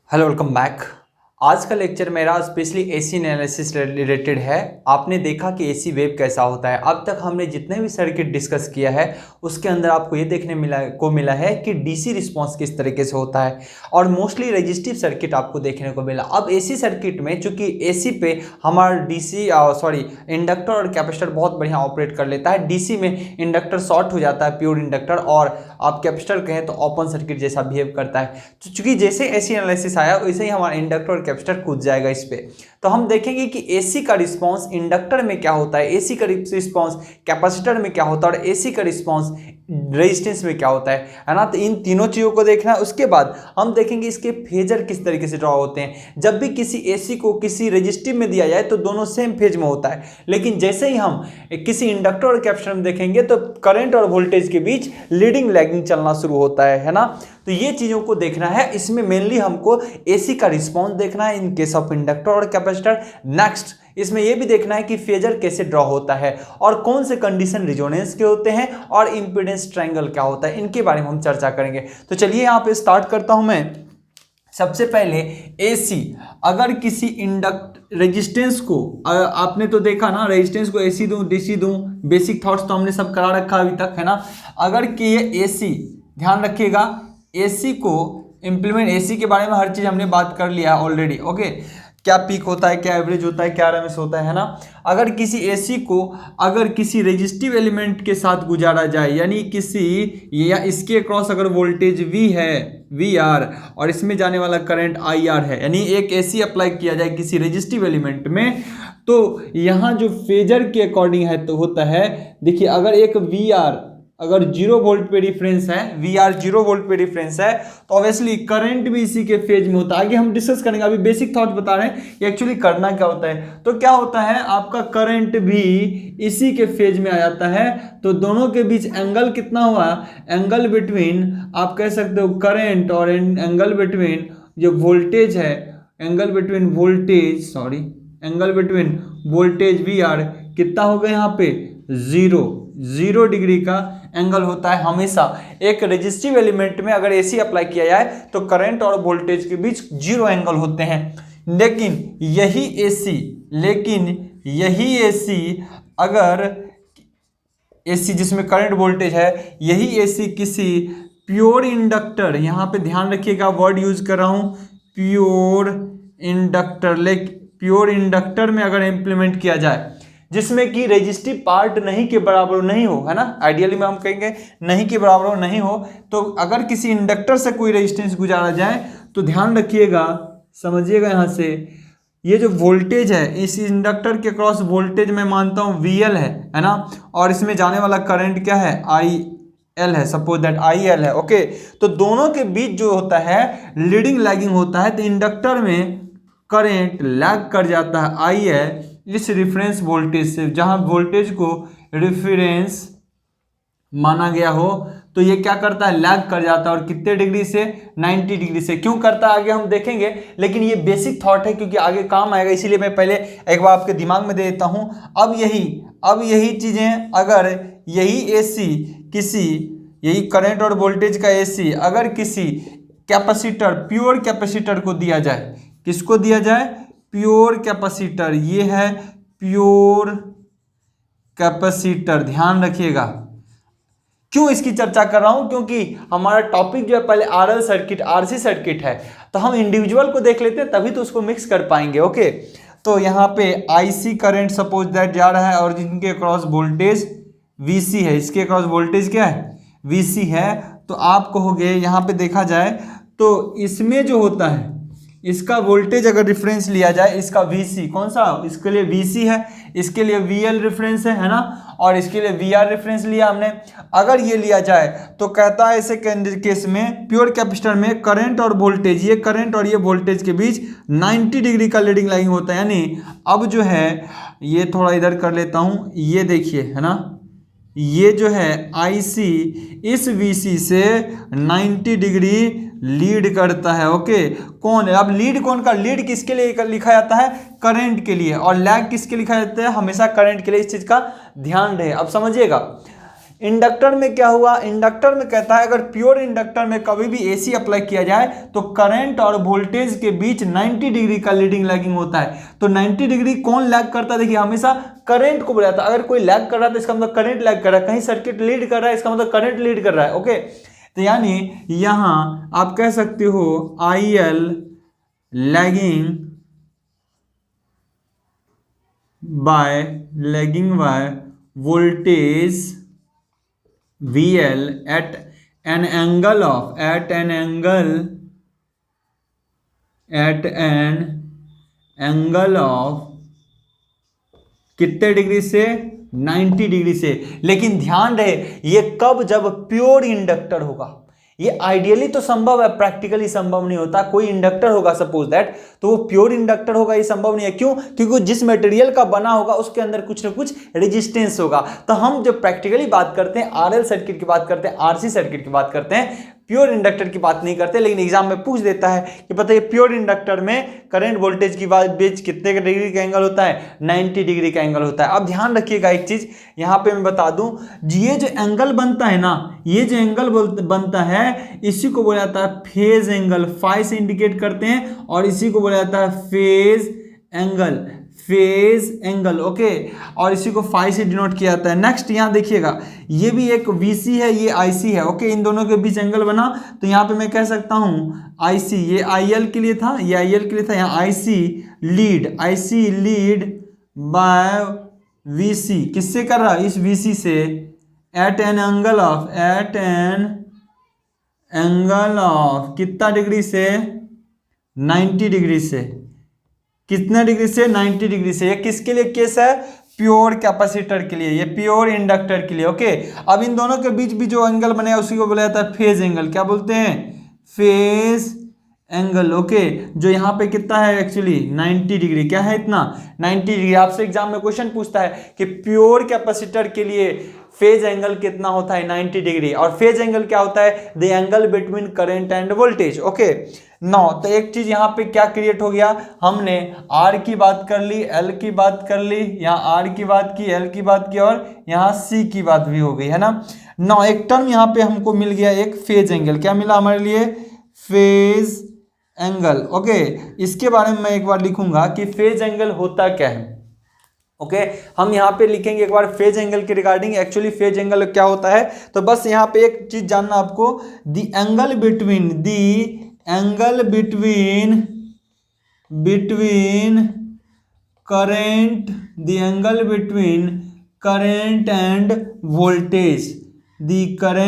Hello welcome back. आज का lecture मेरा स्पेशली एसी एनालिसिस रिलेटेड है। आपने देखा कि एसी वेव कैसा होता है। अब तक हमने जितने भी सर्किट डिस्कस किया है उसके अंदर आपको ये देखने मिला है कि डीसी रिस्पांस किस तरीके से होता है और मोस्टली रेजिस्टिव सर्किट आपको देखने को मिला। अब एसी सर्किट में चूंकि एसी पे हमारा डीसी इंडक्टर और कैपेसिटर बहुत बढ़िया ऑपरेट कर लेता है। डीसी में इंडक्टर शॉर्ट हो जाता है, प्योर इंडक्टर, और आप कैपेसिटर कहें तो ओपन सर्किट जैसा बिहेव करता है। तो चूंकि जैसे एसी एनालिसिस आया वैसे ही हमारा इंडक्टर और कैपेसिटर कूद जाएगा इस पे। तो हम देखेंगे कि एसी का रिस्पांस इंडक्टर में क्या होता है, एसी का रिस्पांस कैपेसिटर में क्या होता है और एसी का रिस्पांस रेजिस्टेंस में क्या होता है ना। तो इन तीनों चीजों को देखना है। उसके बाद हम देखेंगे इसके फेजर किस तरीके से ड्रॉ होते हैं। जब भी किसी एसी को किसी रेजिस्टिव में दिया जाए तो दोनों सेम फेज में होता है, लेकिन जैसे ही हम किसी इंडक्टर और कैपेसिटर में देखेंगे तो करंट और वोल्टेज के बीच लीडिंग लैगिंग चलना शुरू होता है ना। तो ये चीजों को देखना है। इसमें मेनली हमको एसी का रिस्पांस देखना है इन केस ऑफ इंडक्टर और कैपेसिटर। नेक्स्ट इसमें यह भी देखना है कि फेजर कैसे ड्रॉ होता है और कौन से कंडीशन रिजोनेंस के होते हैं और इंपीडेंस ट्रायंगल क्या होता है, इनके बारे में हम चर्चा करेंगे। तो चलिए यहाँ पे स्टार्ट करता हूं मैं। सबसे पहले एसी, अगर किसी रेजिस्टेंस को आपने तो देखा ना, रेजिस्टेंस को एसी दूं डीसी दूं, बेसिक थॉट्स तो हमने सब करा रखा अभी तक है ना। अगर कि ये एसी, ध्यान रखिएगा, एसी को इंप्लीमेंट, एसी के बारे में हर चीज हमने बात कर लिया ऑलरेडी। ओके, क्या पीक होता है, क्या एवरेज होता है, क्या आरएमएस होता है ना। अगर किसी एसी को अगर किसी रेजिस्टिव एलिमेंट के साथ गुजारा जाए, यानी किसी या इसके अक्रॉस अगर वोल्टेज वी है, वी आर, और इसमें जाने वाला करंट आई आर है, यानी एक एसी अप्लाई किया जाए किसी रेजिस्टिव एलिमेंट में, तो यहाँ जो फेजर के अकॉर्डिंग है तो होता है, देखिए अगर एक वी आर अगर 0 वोल्ट पे डिफरेंस है, वी आर 0 वोल्ट पे डिफरेंस है, तो ऑब्वियसली करंट भी इसी के फेज में होता है। आगे हम डिस्कस करेंगे, अभी बेसिक थॉट बता रहे हैं कि एक्चुअली करना क्या होता है। तो क्या होता है, आपका करंट भी इसी के फेज में आ जाता है। तो दोनों के बीच एंगल कितना हुआ, एंगल बिटवीन, आप कह सकते हो करंट और एंगल बिटवीन जो वोल्टेज है, angle between voltage V R कितना होगा यहाँ पे, 0 डिग्री का एंगल होता है हमेशा। एक रेजिस्टिव एलिमेंट में अगर एसी अप्लाई किया जाए तो करंट और वोल्टेज के बीच 0 एंगल होते हैं। लेकिन यही एसी अगर एसी जिसमें करंट वोल्टेज है, यही एसी किसी प्योर इंडक्टर, यहां पे ध्यान रखिएगा वर्ड यूज कर रहा हूं, प्योर इंडक्टर में अगर इंप्लीमेंट किया जाए, जिसमें कि रेजिस्टिव पार्ट नहीं के बराबर नहीं हो, है ना, आइडियली में हम कहेंगे नहीं के बराबर नहीं हो, तो अगर किसी इंडक्टर से कोई रेजिस्टेंस गुजारा जाए तो ध्यान रखिएगा, समझिएगा यहाँ से, ये जो वोल्टेज है इस इंडक्टर के क्रॉस वोल्टेज मैं मानता हूँ VL है ना, और इसमें जाने वाला करंट क्या है, IL है, सपोज दैट IL है। ओके, तो दोनों के बीच जो होता है लीडिंग लैगिंग होता है, तो इंडक्टर में करंट लैग कर जाता है IL इस रिफरेंस वोल्टेज से, जहां वोल्टेज को रिफरेंस माना गया हो, तो ये क्या करता है, लैग कर जाता है। और कितने डिग्री से, 90 डिग्री से। क्यों करता है आगे हम देखेंगे, लेकिन ये बेसिक थॉट है क्योंकि आगे काम आएगा, इसीलिए मैं पहले एक बार आपके दिमाग में दे देता हूं। अब यही चीजें, अगर यही एसी यही करंट और वोल्टेज का एसी अगर किसी कैपेसिटर, प्योर कैपेसिटर को दिया जाए, किसको दिया जाए, प्योर कैपेसिटर, ये है प्योर कैपेसिटर, ध्यान रखिएगा। क्यों इसकी चर्चा कर रहा हूं, क्योंकि हमारा टॉपिक जो है पहले आरएल सर्किट, आरसी सर्किट है, तो हम इंडिविजुअल को देख लेते हैं तभी तो उसको मिक्स कर पाएंगे। ओके, तो यहाँ पे आईसी करंट सपोज दैट जा रहा है और जिनके अक्रॉस वोल्टेज वीसी है, इसके अक्रॉस वोल्टेज क्या है, वीसी है। तो आप कहोगे यहाँ पे देखा जाए तो इसमें जो होता है, इसका वोल्टेज अगर रेफरेंस लिया जाए, इसका VC कौन सा, इसके लिए VC है, इसके लिए VL रेफरेंस है ना, और इसके लिए VR रेफरेंस लिया हमने। अगर ये लिया जाए तो कहता है ऐसे केस में प्योर कैपेसिटर में करंट और वोल्टेज, ये करंट और ये वोल्टेज के बीच 90 डिग्री का लीडिंग लाइन होता है। यानी अब जो है, ये थोड़ा इधर कर लेता हूँ, ये देखिए है ना, ये जो है IC इस VC से 90 डिग्री लीड करता है। ओके, कौन है, अब लीड कौन का, लीड किसके लिए लिखा जाता है, करंट के लिए, और लैग किसके लिखा जाता है, हमेशा करंट के लिए। इस चीज का ध्यान रहे, अब समझिएगा। इंडक्टर में क्या हुआ, इंडक्टर में कहता है अगर प्योर इंडक्टर में कभी भी एसी अप्लाई किया जाए तो करंट और वोल्टेज के बीच 90 डिग्री का लीडिंग लैगिंग होता है। तो 90 डिग्री कौन लैग करता है, देखिए हमेशा करंट को बोला जाता है। अगर कोई लैग कर रहा है तो इसका मतलब करंट लैग कर रहा है, कहीं सर्किट लीड कर रहा है इसका मतलब करंट लीड कर रहा है। ओके, तो यानी यहां आप कह सकते हो IL lagging by voltage VL at an angle of कितने डिग्री से, 90 डिग्री से। लेकिन ध्यान रहे ये कब, जब प्योर इंडक्टर होगा। ये आइडियली तो संभव है, प्रैक्टिकली संभव नहीं होता। कोई इंडक्टर होगा सपोज दैट, तो वो प्योर इंडक्टर होगा, ये संभव नहीं है। क्यों? क्योंकि जिस मटेरियल का बना होगा उसके अंदर कुछ ना कुछ रेजिस्टेंस होगा। तो हम जब प्रैक्टिकली बात करते हैं RL सर्किट की बात करते हैं, RC सर्किट की बात करते हैं, प्योर इंडक्टर की बात नहीं करते। लेकिन एग्जाम में पूछ देता है कि पता है प्योर इंडक्टर में करंट वोल्टेज की बीच कितने डिग्री का एंगल होता है, 90 डिग्री का एंगल होता है। अब ध्यान रखिएगा एक चीज यहां पे मैं बता दूं, ये जो एंगल बनता है ना, ये जो एंगल बनता है इसी को बोला जाता है फेज एंगल, फाई से इंडिकेट करते हैं, और इसी को बोला जाता है फेज एंगल। ओके, और इसी को फाई से डिनोट किया जाता है। नेक्स्ट यहां देखिएगा, ये भी एक VC है, ये IC है। ओके, इन दोनों के बीच एंगल बना तो यहां पे मैं कह सकता हूं IC, ये IL के लिए था, ये IL के लिए था, यहां IC लीड बाय VC, किससे कर रहा है, इस VC से, एट एन एंगल ऑफ कितना डिग्री से, 90 डिग्री से। कितने डिग्री से, 90 डिग्री से। ये किसके लिए केस है, प्योर कैपेसिटर के लिए, ये प्योर इंडक्टर के लिए। ओके, अब इन दोनों के बीच भी जो एंगल बनेगा उसी को बोला जाता है फेज एंगल। क्या बोलते हैं, फेज एंगल। ओके, जो यहाँ पे कितना है एक्चुअली 90 डिग्री। क्या है इतना, 90 डिग्री। आपसे एग्जाम में क्वेश्चन पूछता है कि प्योर कैपेसिटर के लिए फेज एंगल कितना होता है, 90 डिग्री। और फेज एंगल क्या होता है, the angle between current and voltage. Okay, now तो एक चीज यहाँ पे क्या क्रिएट हो गया, हमने R की बात कर ली, L की बात कर ली, यहाँ R की बात की, L की बात की, और यहाँ C की बात भी हो गई है ना। नौ एक टर्म यहाँ पे हमको मिल गया, एक फेज एंगल। क्या मिला हमारे लिए, फेज एंगल। ओके, इसके बारे में मैं एक बार लिखूंगा कि फेज एंगल होता क्या है। ओके, हम यहाँ पे लिखेंगे एक बार फेज एंगल के रिगार्डिंग, एक्चुअली फेज एंगल क्या होता है। तो बस यहाँ पे एक चीज जानना आपको, the angle between current and voltage, दिख रहा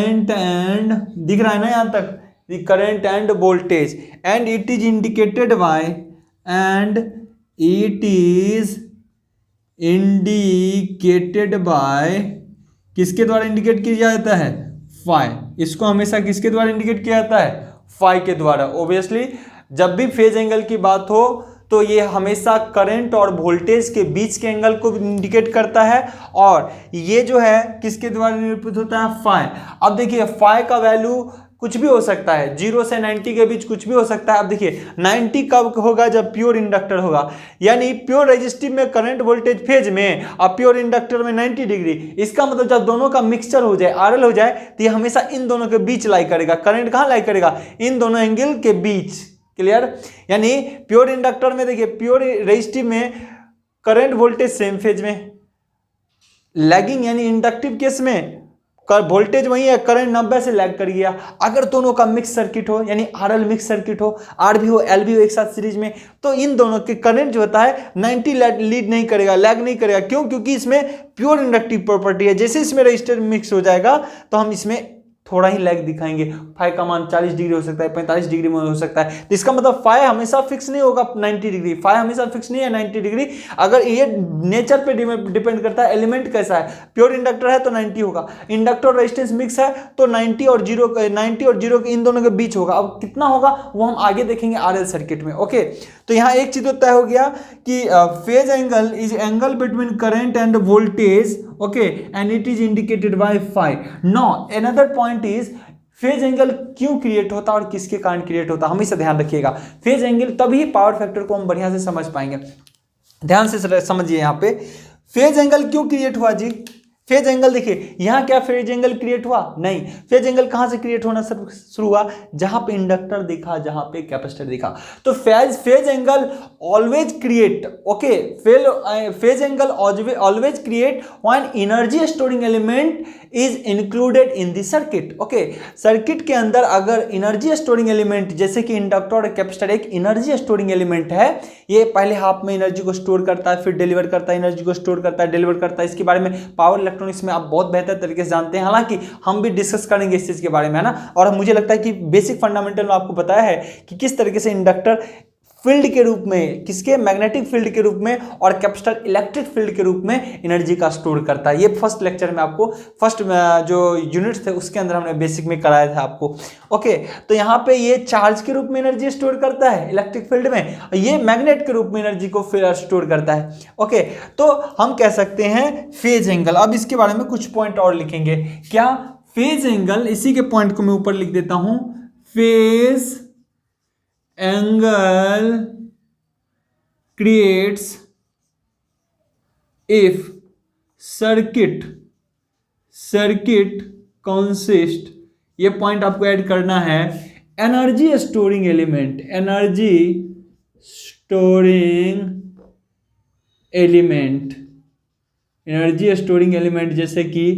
है ना यहाँ तक, the current and voltage, and it is indicated bye किसके द्वारा इंडिकेट किया जाता है, फाई। इसको हमेशा किसके द्वारा इंडिकेट किया जाता है, फाई के द्वारा। ओब्वियसली जब भी फेज एंगल की बात हो तो ये हमेशा करंट और वोल्टेज के बीच के एंगल को इंडिकेट करता है, और ये जो है किसके द्वारा निरूपित होता है, फाई। अब देखिए फाई का वैल्यू कुछ भी हो सकता है, 0 से 90 के बीच कुछ भी हो सकता है। अब देखिए 90 कब होगा, जब प्योर इंडक्टर होगा, यानी प्योर रेजिस्टिव में करंट वोल्टेज फेज में, और प्योर इंडक्टर में 90 डिग्री। इसका मतलब जब दोनों का मिक्सचर हो जाए, RL हो जाए, तो ये हमेशा इन दोनों के बीच लाई करेगा। करंट कहाँ लाई करेगा, इन दोनों एंगल के बीच। क्लियर, यानी प्योर इंडक्टर में देखिए, प्योर रेजिस्टिव में करंट वोल्टेज सेम फेज में, लैगिंग यानी इंडक्टिव केस में वोल्टेज वही है, करंट 90 से लैग कर गया। अगर दोनों का मिक्स सर्किट हो, यानी RL मिक्स सर्किट हो, R भी हो L भी हो एक साथ सीरीज में, तो इन दोनों के करंट जो होता है 90 लीड नहीं करेगा, लैग नहीं करेगा। क्यों, क्योंकि इसमें प्योर इंडक्टिव प्रॉपर्टी है। जैसे इसमें रजिस्टर मिक्स हो जाएगा तो हम इसमें थोड़ा ही लैग दिखाएंगे। फाई का मान 40 डिग्री हो सकता है, 45 डिग्री में हो सकता है। तो इसका मतलब फाई हमेशा फिक्स नहीं होगा 90 डिग्री, फाई हमेशा फिक्स नहीं है 90 डिग्री। अगर ये नेचर पे डिपेंड करता है, एलिमेंट कैसा है। प्योर इंडक्टर है तो 90 होगा, इंडक्टर रेजिस्टेंस मिक्स है तो 90 और 0 के इन दोनों के बीच होगा। अब कितना होगा वो हम आगे देखेंगे RL सर्किट में। ओके, तो यहाँ एक चीज तो तय हो गया कि phase angle is angle between current and voltage. Okay, and it is indicated by phi. Now another point is phase angle क्यों क्रिएट होता है और किसके कारण क्रिएट होता है, हमेशा ध्यान रखिएगा। फेज एंगल तभी पावर फैक्टर को हम बढ़िया से समझ पाएंगे। ध्यान से समझिए, यहाँ पे फेज एंगल क्यों क्रिएट हुआ जी। फेज एंगल देखिए, यहां क्या फेज एंगल क्रिएट हुआ? नहीं। फेज एंगल कहां से क्रिएट होना शुरू हुआ? जहां पे इंडक्टर दिखा, जहां पे कैपेसिटर दिखा। तो phase angle always create, okay, phase angle always create when energy storing element is included in the circuit. Okay, circuit के अंदर अगर एनर्जी स्टोरिंग एलिमेंट, जैसे कि इंडक्टर और कैपेसिटर एक एनर्जी स्टोरिंग एलिमेंट है, ये पहले हाफ में एनर्जी को स्टोर करता है, फिर डिलीवर करता है, एनर्जी को स्टोर करता है, डिलीवर करता है। इसके बारे में पावर इलेक्ट्रॉनिक्स में आप बहुत बेहतर तरीके से जानते हैं, हालांकि हम भी डिस्कस करेंगे इस चीज के बारे में, है ना। और मुझे लगता है कि बेसिक फंडामेंटल में आपको बताया है कि किस तरीके से इंडक्टर फील्ड के रूप में, किसके, मैग्नेटिक फील्ड के रूप में, और कैपेसिटर इलेक्ट्रिक फील्ड के रूप में एनर्जी का स्टोर करता है। ये फर्स्ट लेक्चर में आपको, फर्स्ट जो यूनिट थे उसके अंदर हमने बेसिक में कराया था आपको। ओके, तो यहाँ पे ये चार्ज के रूप में एनर्जी स्टोर करता है इलेक्ट्रिक फील्ड में, ये मैग्नेट के रूप में एनर्जी को स्टोर करता है। ओके, तो हम कह सकते हैं फेज एंगल। अब इसके बारे में कुछ पॉइंट और लिखेंगे। क्या? फेज एंगल, इसी के पॉइंट को मैं ऊपर लिख देता हूं। Phase angle creates if circuit consist, ये पॉइंट आपको ऐड करना है, energy storing element, energy storing element जैसे कि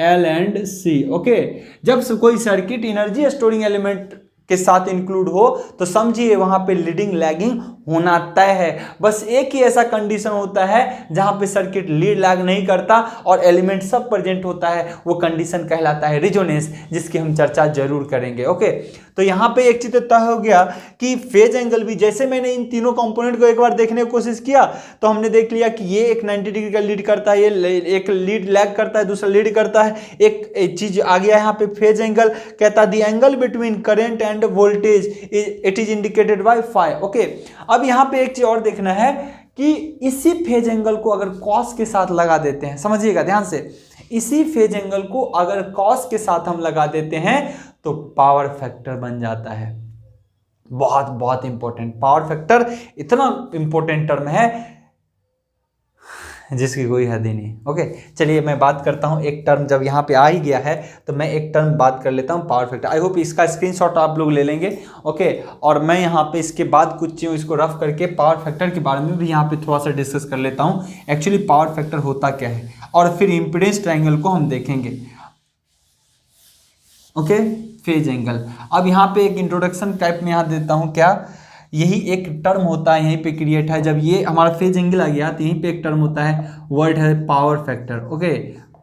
L एंड C। ओके, जब कोई सर्किट एनर्जी स्टोरिंग एलिमेंट के साथ इंक्लूड हो तो समझिए वहां पे लीडिंग लैगिंग होना तय है। बस एक ही ऐसा कंडीशन होता है जहां पे सर्किट लीड लैग नहीं करता और एलिमेंट सब प्रेजेंट होता है, वो कंडीशन कहलाता है रेजोनेंस, जिसकी हम चर्चा जरूर करेंगे। ओके, तो यहां पे एक चीज तो तय हो गया कि फेज एंगल भी, जैसे मैंने इन तीनों कंपोनेंट को एक बार देखने की कोशिश किया तो हमने देख लिया कि ये एक 90 डिग्री का लीड करता है, ये एक लीड लैग करता है, दूसरा लीड करता है। एक चीज आ गया यहाँ पे, फेज एंगल कहता है the angle between current and voltage it is indicated by phi. Okay, अब यहाँ पे एक चीज और देखना है कि इसी फेज एंगल को अगर कॉस के साथ लगा देते हैं, समझिएगा ध्यान से, इसी फेज एंगल को अगर कॉस के साथ हम लगा देते हैं तो पावर फैक्टर बन जाता है। बहुत बहुत इंपॉर्टेंट, पावर फैक्टर इतना इंपॉर्टेंट टर्म है जिसकी कोई हद ही नहीं। ओके, चलिए मैं बात करता हूं एक टर्म, जब यहाँ पे आ ही गया है तो मैं एक टर्म बात कर लेता हूं, पावर फैक्टर। आई होप इसका स्क्रीनशॉट आप लोग ले लेंगे। ओके, और मैं यहाँ पे इसके बाद कुछ चीज़ों इसको रफ करके पावर फैक्टर के बारे में भी यहाँ पे थोड़ा सा डिस्कस कर लेता हूँ, एक्चुअली पावर फैक्टर होता क्या है, और फिर इम्पीडेंस ट्रायंगल को हम देखेंगे। Okay, phase angle. अब यहाँ पे एक इंट्रोडक्शन टाइप में यहाँ देता हूँ, क्या यही एक टर्म होता है यहीं पे क्रिएट है, जब ये हमारा फेज एंगल आ गया तो यहीं पे एक टर्म होता है, वर्ड है power factor. Okay,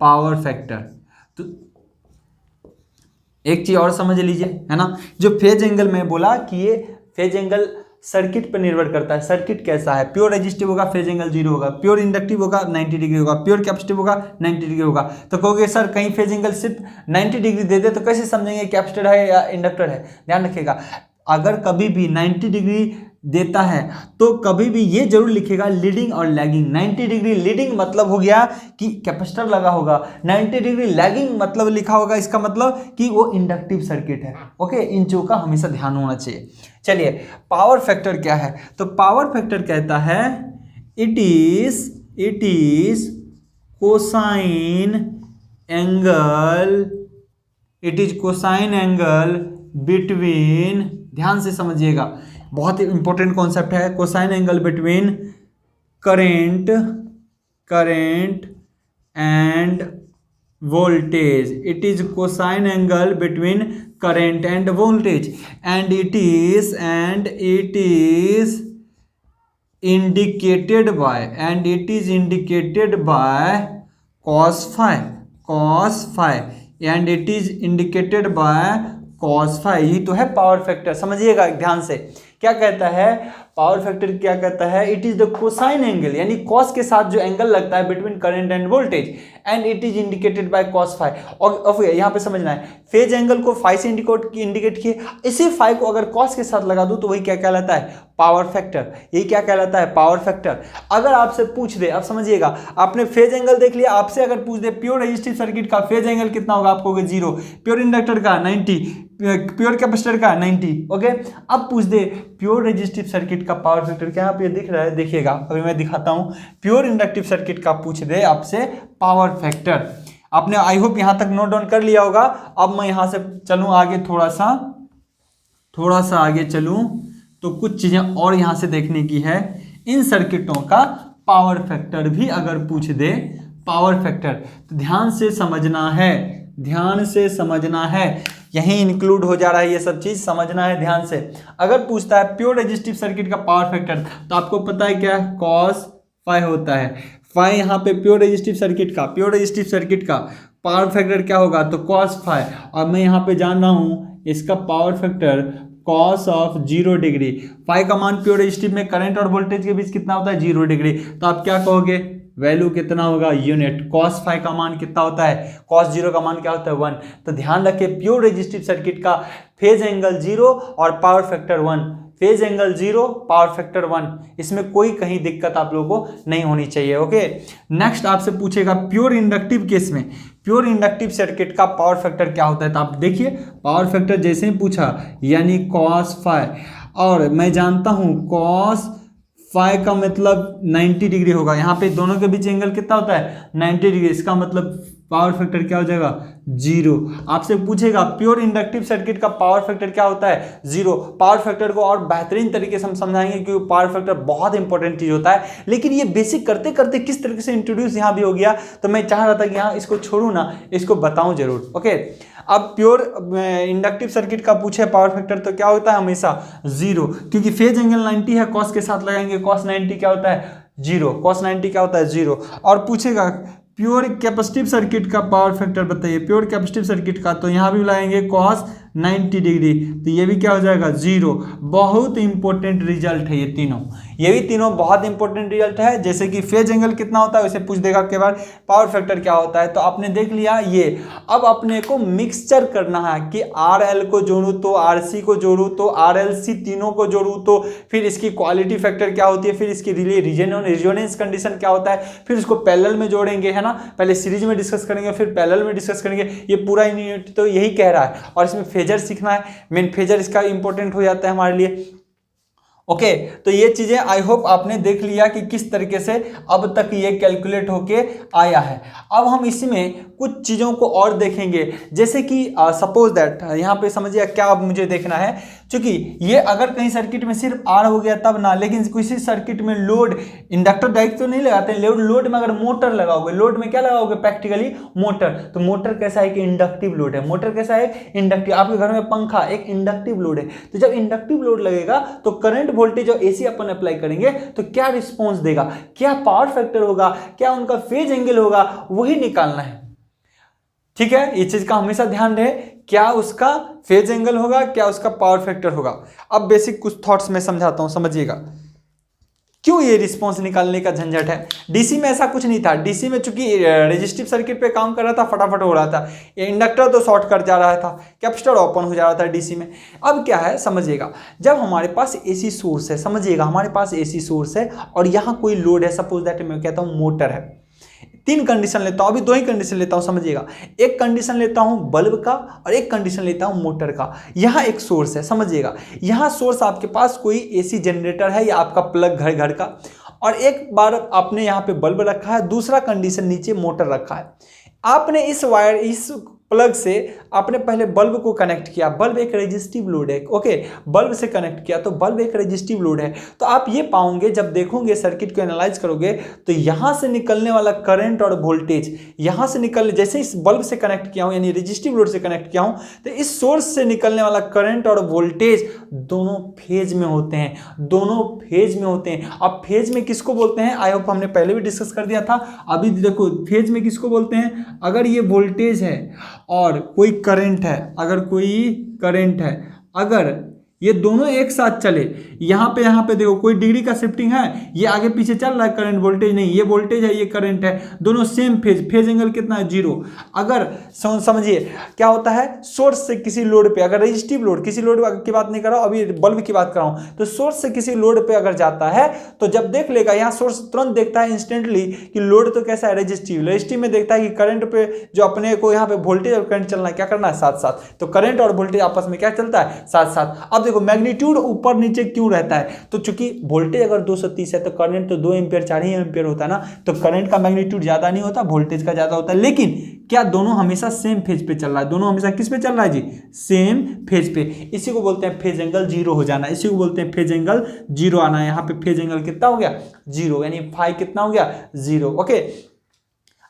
power factor. तो एक चीज और समझ लीजिए, है ना, जो फेज एंगल में बोला कि ये फेज एंगल सर्किट पर निर्भर करता है, सर्किट कैसा है, प्योर रेजिस्टिव होगा फेज एंगल 0 होगा, प्योर इंडक्टिव होगा 90 डिग्री होगा, प्योर कैपेसिटिव होगा 90 डिग्री होगा। तो कहोगे सर कहीं फेज एंगल सिर्फ 90 डिग्री दे दे तो कैसे समझेंगे कैपेसिटर है या इंडक्टर है? ध्यान रखिएगा, अगर कभी भी 90 डिग्री देता है तो कभी भी ये जरूर लिखेगा लीडिंग और लैगिंग। 90 डिग्री लीडिंग मतलब हो गया कि कैपेसिटर लगा होगा, 90 डिग्री लैगिंग मतलब लिखा होगा, इसका मतलब कि वो इंडक्टिव सर्किट है। ओके, इन चीज़ों का हमेशा ध्यान होना चाहिए। चलिए, पावर फैक्टर क्या है? तो पावर फैक्टर कहता है it is cosine angle between, ध्यान से समझिएगा, बहुत ही इंपॉर्टेंट कॉन्सेप्ट है, cosine angle between current and voltage. It is cosine angle between current end voltage and it is indicated bye cos phi and it is indicated bye cos phi। यही तो है power factor, समझिएगा ध्यान से। क्या कहता है पावर फैक्टर? क्या कहता है? It is the cosine angle, यानी कॉस के साथ जो एंगल लगता है between current and voltage, and it is indicated bye cos phi। और यहाँ पे समझना है, फेज एंगल को फाई से इंडिकेट किए, इसी फाई को अगर cos के साथ लगा दूं तो वही क्या कहलाता है? Power factor. यही क्या कहलाता है? Power factor. अगर आपसे पूछ दे, अब समझिएगा, आपने फेज एंगल देख लिया, आपसे अगर पूछ दे प्योर रेजिस्टिव सर्किट का फेज एंगल कितना होगा, आपको 0, प्योर इंडक्टर का 90, प्योर कैपेसिटर का 90। ओके, अब पूछ दे प्योर रेजिस्टिव सर्किट का पावर फैक्टर क्या? आप ये दिख रहा है, देखिएगा अभी मैं दिखाता हूं। प्योर इंडक्टिव सर्किट का पूछ दे आपसे पावर फैक्टर, आपने आई होप यहाँ तक नोट डाउन कर लिया होगा। अब मैं यहाँ से चलूँ आगे, थोड़ा सा आगे चलूँ तो कुछ चीज़ें और यहाँ से देखने की है। इन सर्किटों का पावर फैक्टर भी अगर पूछ दे, पावर फैक्टर, तो ध्यान से समझना है, यहीं इंक्लूड हो जा रहा है, ये सब चीज़ समझना है ध्यान से। अगर पूछता है प्योर रेजिस्टिव सर्किट का पावर फैक्टर, तो आपको पता है क्या है, cos फाई होता है। फाई यहाँ पे प्योर रेजिस्टिव सर्किट का पावर फैक्टर क्या होगा, तो cos फाई। और मैं यहाँ पे जान रहा हूँ इसका power factor cos of 0 degree. Phi का मान प्योर रेजिस्टिव में करंट और वोल्टेज के बीच कितना होता है, 0 डिग्री। तो आप क्या कहोगे, वैल्यू कितना होगा, यूनिट। cos फाई का मान कितना होता है, cos 0 का मान क्या होता है, 1। तो ध्यान रखिए प्योर रेजिस्टिव सर्किट का फेज एंगल 0 और power factor 1, phase angle 0, power factor 1, इसमें कोई कहीं दिक्कत आप लोगों को नहीं होनी चाहिए। ओके, नेक्स्ट आपसे पूछेगा प्योर इंडक्टिव केस में, प्योर इंडक्टिव सर्किट का पावर फैक्टर क्या होता है। तो आप देखिए पावर फैक्टर जैसे ही पूछा, यानी cos फाई, और मैं जानता हूं cos फाई का मतलब 90 डिग्री होगा। यहाँ पे दोनों के बीच एंगल कितना होता है, 90 डिग्री। इसका मतलब पावर फैक्टर क्या हो जाएगा, 0। आपसे पूछेगा प्योर इंडक्टिव सर्किट का पावर फैक्टर क्या होता है, 0। पावर फैक्टर को और बेहतरीन तरीके से हम समझाएंगे, क्योंकि पावर फैक्टर बहुत इंपॉर्टेंट चीज होता है। लेकिन ये बेसिक करते करते किस तरीके से इंट्रोड्यूस यहाँ भी हो गया, तो मैं चाह रहा था कि यहाँ इसको छोड़ू ना, इसको बताऊं जरूर। ओके, अब प्योर इंडक्टिव सर्किट का पूछे पावर फैक्टर, तो क्या होता है हमेशा 0, क्योंकि फेज एंगल 90 है, cos के साथ लगाएंगे, cos 90 क्या होता है, 0। cos 90 क्या होता है, 0। और पूछेगा प्योर कैपेसिटिव सर्किट का पावर फैक्टर बताइए, प्योर कैपेसिटिव सर्किट का, तो यहाँ भी लगाएंगे cos 90 डिग्री, तो ये भी क्या हो जाएगा, 0। बहुत इंपॉर्टेंट रिजल्ट है ये तीनों, ये भी तीनों बहुत इंपॉर्टेंट रिजल्ट है। जैसे कि फेज एंगल कितना होता है वैसे पूछ देगा के बाद पावर फैक्टर क्या होता है। तो आपने देख लिया ये। अब अपने को मिक्सचर करना है कि RL को जोड़ूँ तो RC को जोड़ूँ तो RLC, तीनों को जोड़ूँ तो फिर इसकी क्वालिटी फैक्टर क्या होती है, फिर इसकी रिजोनेंस कंडीशन क्या होता है, फिर इसको पैरेलल में जोड़ेंगे, है ना। पहले सीरीज में डिस्कस करेंगे, फिर पैरेलल में डिस्कस करेंगे। ये पूरा यूनिट तो यही कह रहा है। और इसमें फेजर सीखना है, मेन फेजर इसका इंपॉर्टेंट हो जाता है हमारे लिए। ओके, तो ये चीजें आई होप आपने देख लिया कि किस तरीके से अब तक ये कैलकुलेट होके आया है। अब हम इसमें कुछ चीज़ों को और देखेंगे, जैसे कि सपोज दैट यहाँ पे समझिए क्या अब मुझे देखना है, क्योंकि ये अगर कहीं सर्किट में सिर्फ R हो गया तब ना, लेकिन किसी सर्किट में लोड, इंडक्टर डायरेक्ट तो नहीं लगाते हैं, लोड में अगर मोटर लगाओगे, लोड में क्या लगाओगे, प्रैक्टिकली मोटर। तो मोटर कैसा है कि इंडक्टिव लोड है, मोटर कैसा है, इंडक्टिव। आपके घर में पंखा एक इंडक्टिव लोड है, तो जब इंडक्टिव लोड लगेगा तो करंट वोल्टेज और AC अपन अप्लाई करेंगे तो क्या रिस्पॉन्स देगा, क्या पावर फैक्टर होगा, क्या उनका फेज एंगल होगा, वही निकालना है। ठीक है, ये चीज का हमेशा ध्यान रहे, क्या उसका फेज एंगल होगा, क्या उसका पावर फैक्टर होगा। अब बेसिक कुछ थॉट्स में समझाता हूं, समझिएगा क्यों ये रिस्पॉन्स निकालने का झंझट है। डीसी में ऐसा कुछ नहीं था। डीसी में चूंकि रेजिस्टिव सर्किट पे काम कर रहा था, फटाफट हो रहा था, इंडक्टर तो शॉर्ट कर जा रहा था, कैपेसिटर ओपन हो जा रहा था डीसी में। अब क्या है समझिएगा, जब हमारे पास एसी सोर्स है, समझिएगा हमारे पास एसी सोर्स है और यहाँ कोई लोड है, सपोज दैट मैं कहता हूँ मोटर है। 3 कंडीशन लेता हूं, अभी 2 ही कंडीशन लेता हूं, समझिएगा। एक कंडीशन लेता हूं बल्ब का और एक कंडीशन लेता हूं मोटर का। यहां एक सोर्स है, समझिएगा। यहां सोर्स आपके पास कोई एसी जनरेटर है या आपका प्लग घर का, और एक बार आपने यहां पे बल्ब रखा है, दूसरा कंडीशन नीचे मोटर रखा है। आपने इस प्लग से आपने पहले बल्ब को कनेक्ट किया, बल्ब एक रेजिस्टिव लोड है, ओके, बल्ब से कनेक्ट किया तो बल्ब एक रेजिस्टिव लोड है। तो आप ये पाओगे जब देखोगे सर्किट को एनालाइज करोगे तो यहां से निकलने वाला करंट और वोल्टेज, यहां से निकल, जैसे इस बल्ब से कनेक्ट किया हूं यानी रेजिस्टिव लोड से कनेक्ट किया हूं, तो इस सोर्स से निकलने वाला करंट और वोल्टेज दोनों फेज में होते हैं, दोनों फेज में होते हैं। अब फेज में किसको बोलते हैं, आई होप हमने पहले भी डिस्कस कर दिया था। अभी देखो फेज में किसको बोलते हैं, अगर ये वोल्टेज है और कोई करंट है, अगर कोई करंट है, अगर ये दोनों एक साथ चले, यहाँ पे देखो कोई डिग्री का शिफ्टिंग है, ये आगे पीछे चल रहा है, करंट वोल्टेज नहीं, ये वोल्टेज है ये करंट है, दोनों सेम फेज एंगल कितना है, 0। अगर समझिए क्या होता है, सोर्स से किसी लोड पे, अगर रेजिस्टिव लोड, किसी लोड की बात नहीं कर रहा हूं, अभी बल्ब की बात कर रहा हूं, तो सोर्स से किसी लोड पे अगर जाता है तो जब देख लेगा, यहाँ सोर्स तुरंत देखता है इंस्टेंटली कि लोड तो कैसा है, रेजिस्टिव में देखता है कि करंट पे जो अपने को यहाँ पे वोल्टेज और करंट चलना है, क्या करना है, साथ साथ। तो करंट और वोल्टेज आपस में क्या चलता है, साथ साथ। अब देखो मैग्नीट्यूड ऊपर नीचे क्यों रहता है, तो चूंकि वोल्टेज अगर 230 है तो करंट तो 2 एम्पियर 4 ही एम्पियर होता है ना, तो करंट का मैग्नीट्यूड ज्यादा नहीं होता, वोल्टेज का ज्यादा होता है। लेकिन क्या दोनों हमेशा सेम फेज पे चल रहा है, दोनों हमेशा किस पे चल रहा है जी, सेम फेज पे। इसी को बोलते हैं फेज एंगल जीरो हो जाना, इसी को बोलते हैं फेज एंगल जीरो आना है। यहाँ पे फेज एंगल कितना हो गया, जीरो, यानी फाई कितना हो गया, जीरो। ओके,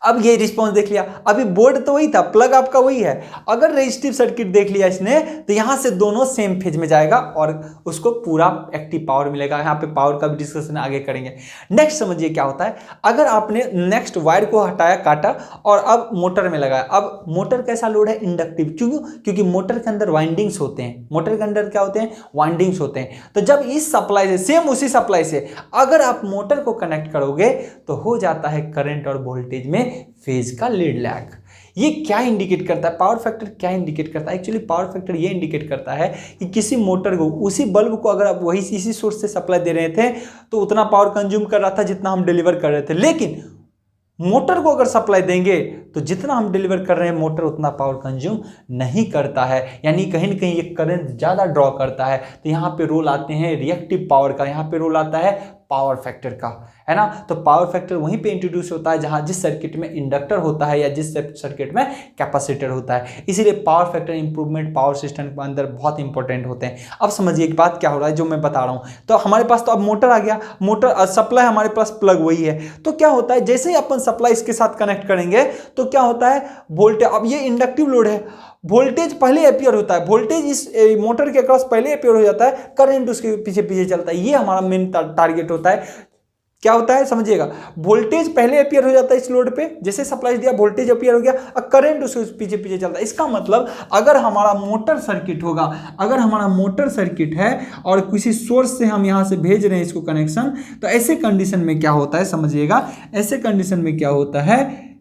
अब ये रिस्पॉन्स देख लिया। अभी बोर्ड तो वही था, प्लग आपका वही है। अगर रेजिस्टिव सर्किट देख लिया इसने, तो यहां से दोनों सेम फेज में जाएगा और उसको पूरा एक्टिव पावर मिलेगा। यहां पे पावर का भी डिस्कशन आगे करेंगे। नेक्स्ट समझिए क्या होता है, अगर आपने नेक्स्ट वायर को हटाया, काटा और अब मोटर में लगाया। अब मोटर कैसा लोड है, इंडक्टिव। क्यों, क्योंकि मोटर के अंदर वाइंडिंग्स होते हैं, मोटर के अंदर क्या होते हैं, वाइंडिंग्स होते हैं। तो जब इस सप्लाई से, सेम उसी सप्लाई से अगर आप मोटर को कनेक्ट करोगे तो हो जाता है करंट और वोल्टेज में फेज का लीड लैग। ये क्या इंडिकेट करता है, पावर फैक्टर क्या इंडिकेट करता है, एक्चुअली पावर फैक्टर ये इंडिकेट करता है कि किसी मोटर को, उसी बल्ब को अगर आप वही इसी सोर्स से सप्लाई दे रहे थे तो उतना पावर कंज्यूम कर रहा था जितना हम डिलीवर कर रहे थे। लेकिन मोटर को अगर सप्लाई देंगे तो जितना हम डिलीवर कर रहे हैं मोटर उतना पावर कंज्यूम नहीं करता है, यानी कहीं ना कहीं ये करंट ज़्यादा ड्रॉ करता है। तो यहाँ पे रोल आते हैं रिएक्टिव पावर का, यहाँ पे रोल आता है पावर फैक्टर का, है ना। तो पावर फैक्टर वहीं पे इंट्रोड्यूस होता है जहां जिस सर्किट में इंडक्टर होता है या जिस सर्किट में कैपेसिटर होता है। इसीलिए power factor improvement power system के अंदर बहुत इंपॉर्टेंट होते हैं। अब समझिए एक बात क्या हो रहा है जो मैं बता रहा हूं। तो हमारे पास तो अब मोटर आ गया, मोटर सप्लाई हमारे पास प्लग वही है। तो क्या होता है, जैसे ही अपन सप्लाई इसके साथ कनेक्ट करेंगे तो क्या होता है, वोल्टेज, अब ये इंडक्टिव लोड है, वोल्टेज पहले अपियर होता है, वोल्टेज इस मोटर के अक्रॉस पहले अपियर हो जाता है, करंट उसके पीछे पीछे चलता है। ये हमारा मेन टारगेट होता है। क्या होता है समझिएगा, वोल्टेज पहले अपियर हो जाता है इस लोड पे, जैसे सप्लाई दिया वोल्टेज अपियर हो गया और करंट उसके पीछे पीछे चलता है। इसका मतलब अगर हमारा मोटर सर्किट होगा, अगर हमारा मोटर सर्किट है और किसी सोर्स से हम यहां से भेज रहे हैं इसको कनेक्शन, तो ऐसे कंडीशन में क्या होता है समझिएगा, ऐसे कंडीशन में क्या होता है,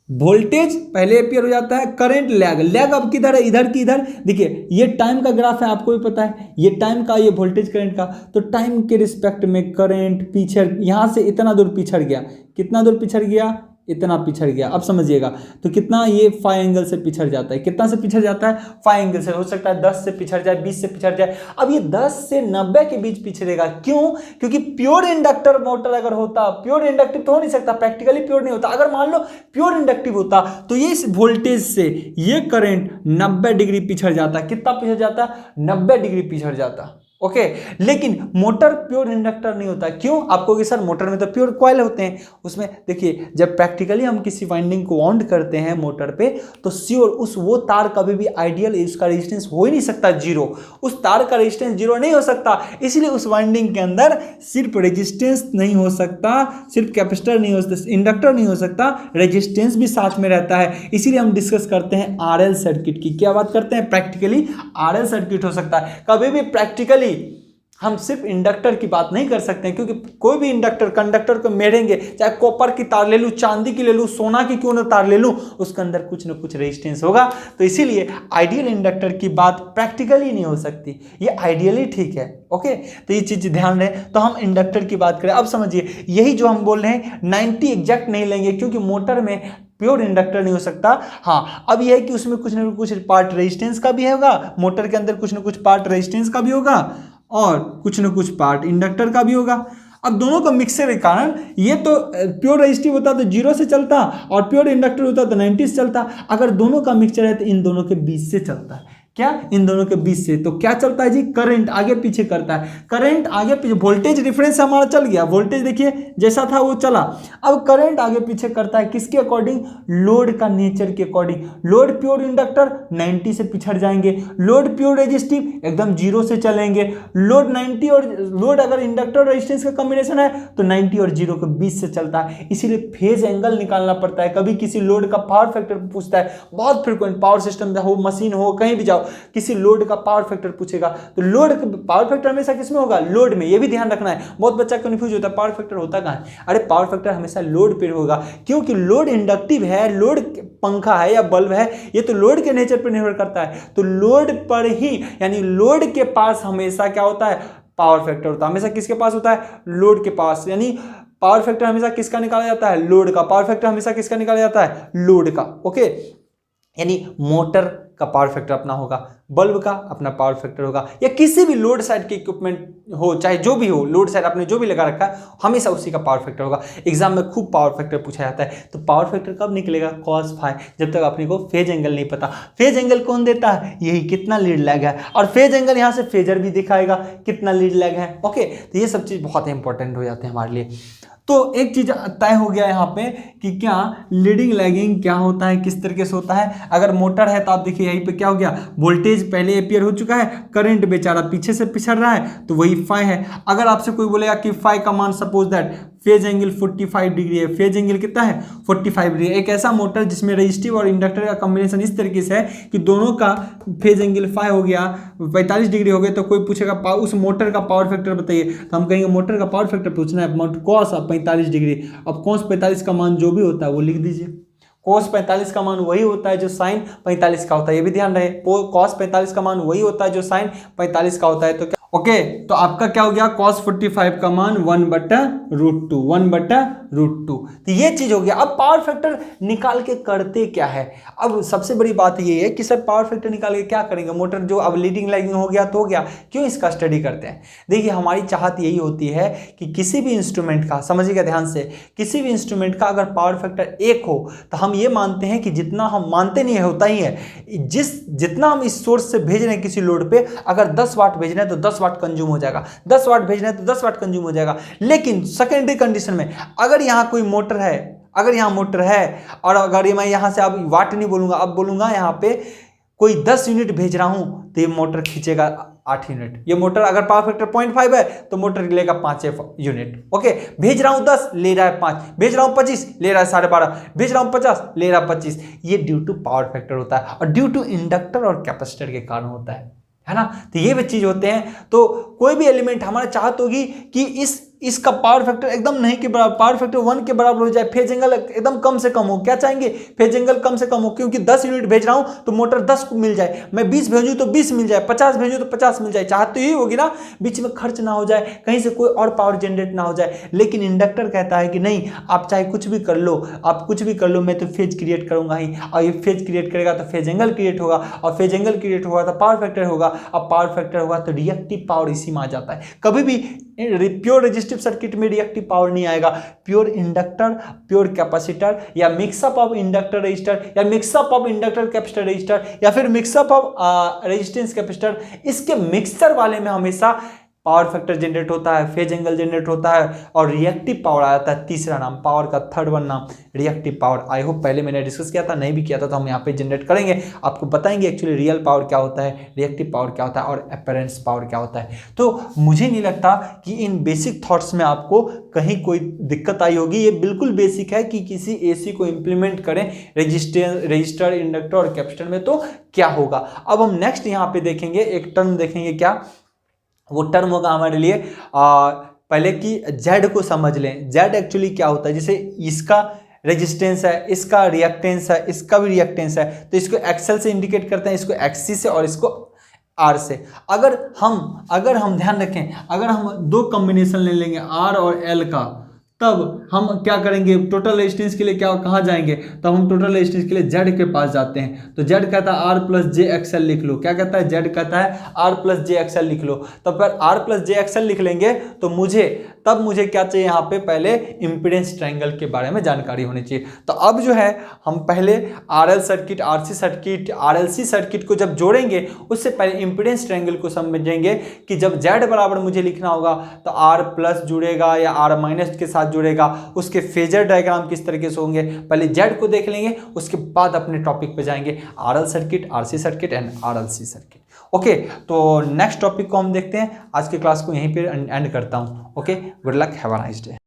वोल्टेज पहले अपियर हो जाता है, करंट लैग, लैग अब किधर है, इधर की इधर। देखिए ये टाइम का ग्राफ है, आपको भी पता है, ये टाइम का, ये वोल्टेज करंट का। तो टाइम के रिस्पेक्ट में करंट पीछे, यहां से इतना दूर पिछड़ गया, कितना दूर पिछड़ गया, इतना पिछड़ गया। अब समझिएगा तो कितना, ये 5 एंगल से पिछड़ जाता है, कितना से पिछड़ जाता है, 5 एंगल से। हो सकता है 10 से पिछड़ जाए, 20 से पिछड़ जाए। अब ये 10 से 90 के बीच पिछड़ेगा। क्यों, क्योंकि प्योर इंडक्टर मोटर अगर होता, प्योर इंडक्टिव तो हो नहीं सकता, प्रैक्टिकली प्योर नहीं होता। अगर मान लो प्योर इंडक्टिव होता तो ये इस वोल्टेज से ये करंट 90 डिग्री पिछड़ जाता। कितना पिछड़ जाता, 90 डिग्री पिछड़ जाता। ओके, लेकिन मोटर प्योर इंडक्टर नहीं होता। क्यों, आपको कि सर मोटर में तो प्योर कॉइल होते हैं। उसमें देखिए जब प्रैक्टिकली हम किसी वाइंडिंग को वाउंड करते हैं मोटर पे, तो श्योर उस वो तार कभी भी आइडियल उसका रेजिस्टेंस हो ही नहीं सकता जीरो, उस तार का रेजिस्टेंस जीरो नहीं हो सकता। इसलिए उस वाइंडिंग के अंदर सिर्फ रेजिस्टेंस नहीं हो सकता, सिर्फ कैपेसिटर नहीं हो सकता, इंडक्टर नहीं हो सकता, रेजिस्टेंस भी साथ में रहता है। इसीलिए हम डिस्कस करते हैं आरएल सर्किट की। क्या बात करते हैं, प्रैक्टिकली आरएल सर्किट हो सकता है। कभी भी प्रैक्टिकली हम सिर्फ इंडक्टर की बात नहीं कर सकते हैं, क्योंकि कोई भी इंडक्टर कंडक्टर को मेढ़ेंगे, चाहे कॉपर की तार ले लूं, चांदी की ले लूं, सोना की क्यों ना तार ले लूं, उसके अंदर कुछ ना कुछ रेजिस्टेंस होगा। तो इसीलिए आइडियल इंडक्टर की बात प्रैक्टिकली नहीं हो सकती, ये आइडियली ठीक है। ओके, तो ये चीज ध्यान रहे। तो हम इंडक्टर की बात करें, अब समझिए यही जो हम बोल रहे हैं 90 एग्जैक्ट नहीं लेंगे, क्योंकि मोटर में प्योर इंडक्टर नहीं हो सकता। हाँ, अब यह है कि उसमें कुछ ना कुछ पार्ट रेजिस्टेंस का भी होगा, मोटर के अंदर कुछ ना कुछ पार्ट रेजिस्टेंस का भी होगा और कुछ न कुछ पार्ट इंडक्टर का भी होगा। अब दोनों का मिक्सर के कारण ये तो प्योर रेजिस्टिव होता तो 0 से चलता और प्योर इंडक्टर होता तो 90 से चलता। अगर दोनों का मिक्सचर है तो इन दोनों के बीच से चलता है। क्या, इन दोनों के बीच से। तो क्या चलता है जी, करंट आगे पीछे करता है, करंट आगे पीछे, वोल्टेज रिफरेंस हमारा चल गया, वोल्टेज देखिए जैसा था वो चला। अब करंट आगे पीछे करता है किसके अकॉर्डिंग, लोड का नेचर के अकॉर्डिंग। लोड प्योर इंडक्टर 90 से पिछड़ जाएंगे, लोड प्योर रेजिस्टिव एकदम 0 से चलेंगे। लोड 90 और लोड अगर इंडक्टर रेजिस्टेंस का कॉम्बिनेशन है तो 90 और 0 के बीच से चलता है। इसीलिए फेज एंगल निकालना पड़ता है। कभी किसी लोड का पावर फैक्टर पूछता है, बहुत फ्रिक्वेंट, पावर सिस्टम हो, मशीन हो, कहीं भी जाओ, किसी लोड का पावर फैक्टर पूछेगा तो लोड पावर फैक्टर हमेशा किसमें होगा, लोड में। ये भी ध्यान रखना है, बहुत बच्चा कंफ्यूज होता है पावर फैक्टर होता कहां है। अरे पावर फैक्टर हमेशा लोड पे होगा, क्योंकि लोड इंडक्टिव है, लोड पंखा है या बल्ब है, ये तो लोड के नेचर पर निर्भर करता है। तो लोड पर ही, यानी लोड के पास हमेशा क्या होता है, पावर फैक्टर होता है। हमेशा किसके पास होता है, लोड के पास। यानी पावर फैक्टर हमेशा किसका निकाला जाता है, लोड का। पावर फैक्टर हमेशा किसका निकाला जाता है, लोड का। ओके, यानी मोटर का पावर फैक्टर अपना होगा। बल्ब का अपना पावर फैक्टर होगा, या किसी भी लोड साइड के इक्विपमेंट हो, चाहे जो भी हो, लोड साइड आपने जो भी लगा रखा है हमेशा उसी का पावर फैक्टर होगा। एग्जाम में खूब पावर फैक्टर पूछा जाता है, तो पावर फैक्टर कब निकलेगा? cos फाई, जब तक अपने को फेज एंगल नहीं पता। फेज एंगल कौन देता है? यही, कितना लीड लैग है, और फेज एंगल यहाँ से फेजर भी दिखाएगा कितना लीड लैग है। ओके, तो ये सब चीज़ बहुत इंपॉर्टेंट हो जाते हैं हमारे लिए। तो एक चीज तय हो गया यहाँ पे कि क्या लीडिंग लैगिंग क्या होता है, किस तरीके से होता है। अगर मोटर है तो आप देखिए यहीं पे क्या हो गया, वोल्टेज पहले अपियर हो चुका है, करंट बेचारा पीछे से पिछड़ रहा है, तो वही फाई है। अगर आपसे कोई बोलेगा कि फाई का मान suppose that phase angle 45 degree है, फेज एंगल कितना है? 45 डिग्री। एक ऐसा मोटर जिसमें रजिस्टिव और इंडक्टर का कॉम्बिनेशन इस तरीके से है कि दोनों का फेज एंगल फाई हो गया, 45 डिग्री हो गया, तो कोई पूछेगा उस मोटर का पावर फैक्टर बताइए, तो हम कहेंगे मोटर का पावर फैक्टर पूछना है, कॉस 45 डिग्री। अब कॉस 45 का मान जो भी होता है वो लिख दीजिए। कॉस 45 का मान वही होता है जो साइन 45 का होता है, ये भी ध्यान रहे। कॉस 45 का मान वही होता है जो साइन 45 का होता है। तो क्या ओके, तो आपका क्या हो गया? cos 45 का मान 1/√2, 1/√2। तो ये चीज हो गया। अब पावर फैक्टर निकाल के करते क्या है? अब सबसे बड़ी बात ये है कि सर पावर फैक्टर निकाल के क्या करेंगे? मोटर जो अब लीडिंग लैगिंग हो गया तो हो गया, क्यों इसका स्टडी करते हैं? देखिए हमारी चाहत यही होती है कि किसी भी इंस्ट्रूमेंट का, समझिएगा ध्यान से, किसी भी इंस्ट्रूमेंट का अगर पावर फैक्टर 1 हो तो हम ये मानते हैं कि जितना हम मानते नहीं है होता ही है, जितना हम इस सोर्स से भेज रहे हैं किसी लोड पे, अगर 10 वाट भेज रहे हैं तो 10 वाट कंज्यूम हो जाएगा, 10 वाट भेज रहे हैं तो 10 वाट कंज्यूम हो जाएगा। लेकिन सेकेंडरी कंडीशन में अगर यहां कोई मोटर है, अगर यहां मोटर है और अगर मैं यहां से अब वाट नहीं बोलूंगा, अब बोलूंगा यहां पे कोई 10 यूनिट भेज रहा हूं तो ये मोटर खींचेगा 8 यूनिट। ये मोटर अगर पावर फैक्टर 0.5 है तो मोटर लेगा 5 यूनिट। ओके, भेज रहा हूं 10 ले रहा है 5, भेज रहा हूं 25 ले रहा है 12.5, भेज रहा हूं 50 ले रहा है 25। ये ड्यू टू पावर फैक्टर होता है और ड्यू टू इंडक्टर और कैपेसिटर के कारण होता है ना। तो ये भी चीज होते हैं। तो कोई भी एलिमेंट हमारा चाहत होगी कि इसका पावर फैक्टर एकदम नहीं के बराबर, पावर फैक्टर 1 के बराबर हो जाए, फेज एंगल एकदम कम से कम हो। क्या चाहेंगे? फेज एंगल कम से कम हो, क्योंकि 10 यूनिट भेज रहा हूं तो मोटर 10 को मिल जाए, मैं 20 भेजूं तो 20 मिल जाए, 50 भेजूं तो 50 मिल जाए। चाहत तो यही होगी ना, बीच में खर्च ना हो जाए, कहीं से कोई और पावर जनरेट ना हो जाए। लेकिन इंडक्टर कहता है कि नहीं, आप चाहे कुछ भी कर लो, आप कुछ भी कर लो, मैं तो फेज क्रिएट करूंगा ही, और ये फेज क्रिएट करेगा तो फेज एंगल क्रिएट होगा, और फेज एंगल क्रिएट होगा तो पावर फैक्टर होगा, और पावर फैक्टर होगा तो रिएक्टिव पावर इसी में आ जाता है। कभी भी प्योर रेजिस्टिव सर्किट में रिएक्टिव पावर नहीं आएगा। प्योर इंडक्टर, प्योर कैपेसिटर, या मिक्सअप ऑफ इंडक्टर रेजिस्टर, या mix up of inductor capacitor resistor, या फिर मिक्सअप ऑफ रेजिस्टेंस कैपेसिटर, इसके मिक्सचर वाले में हमेशा पावर फैक्टर जनरेट होता है, फेज एंगल जनरेट होता है, और रिएक्टिव पावर आ जाता है। तीसरा नाम पावर का, थर्ड वन नाम रिएक्टिव पावर। आई होप पहले मैंने डिस्कस किया था, नहीं भी किया था तो हम यहाँ पे जनरेट करेंगे, आपको बताएंगे एक्चुअली रियल पावर क्या होता है, रिएक्टिव पावर क्या होता है, और अपीयरेंस पावर क्या होता है। तो मुझे नहीं लगता कि इन बेसिक थॉट्स में आपको कहीं कोई दिक्कत आई होगी। ये बिल्कुल बेसिक है कि किसी एसी को इंप्लीमेंट करें रजिस्टर, इंडक्टर और कैपेसिटर में तो क्या होगा। अब हम नेक्स्ट यहाँ पे देखेंगे, एक टर्म देखेंगे, क्या वो टर्म होगा हमारे लिए पहले कि जेड को समझ लें। जेड एक्चुअली क्या होता है, जैसे इसका रेजिस्टेंस है, इसका रिएक्टेंस है, इसका भी रिएक्टेंस है, तो इसको एक्सेल से इंडिकेट करते हैं, इसको एक्सी से और इसको आर से। अगर हम ध्यान रखें, अगर हम दो कॉम्बिनेशन ले लेंगे आर और एल का, तब हम क्या करेंगे? टोटल रेजिस्टेंस के लिए क्या कहाँ जाएंगे? तब हम टोटल रेजिस्टेंस के लिए जेड के पास जाते हैं। तो जेड कहता है आर प्लस जे एक्सएल लिख लो। क्या कहता है? जेड कहता है आर प्लस जे एक्सएल लिख लो। तो फिर आर प्लस जे एक्सएल लिख लेंगे तो मुझे क्या चाहिए यहाँ पे? पहले इंपीडेंस ट्रायंगल के बारे में जानकारी होनी चाहिए। तो अब जो है हम पहले RL circuit, RC circuit, RLC circuit को जब जोड़ेंगे उससे पहले इंपीडेंस ट्रायंगल को समझेंगे कि जब जेड बराबर मुझे लिखना होगा तो आर प्लस जुड़ेगा या आर माइनस के साथ जुड़ेगा, उसके फेजर डायग्राम किस तरीके से होंगे, पहले जेड को देख लेंगे, उसके बाद अपने टॉपिक पे जाएंगे RL circuit, RC circuit and RLC circuit. Okay, तो नेक्स्ट टॉपिक को हम देखते हैं। आज की क्लास को यहीं पे एंड करता हूं। Okay, good luck, have a nice day.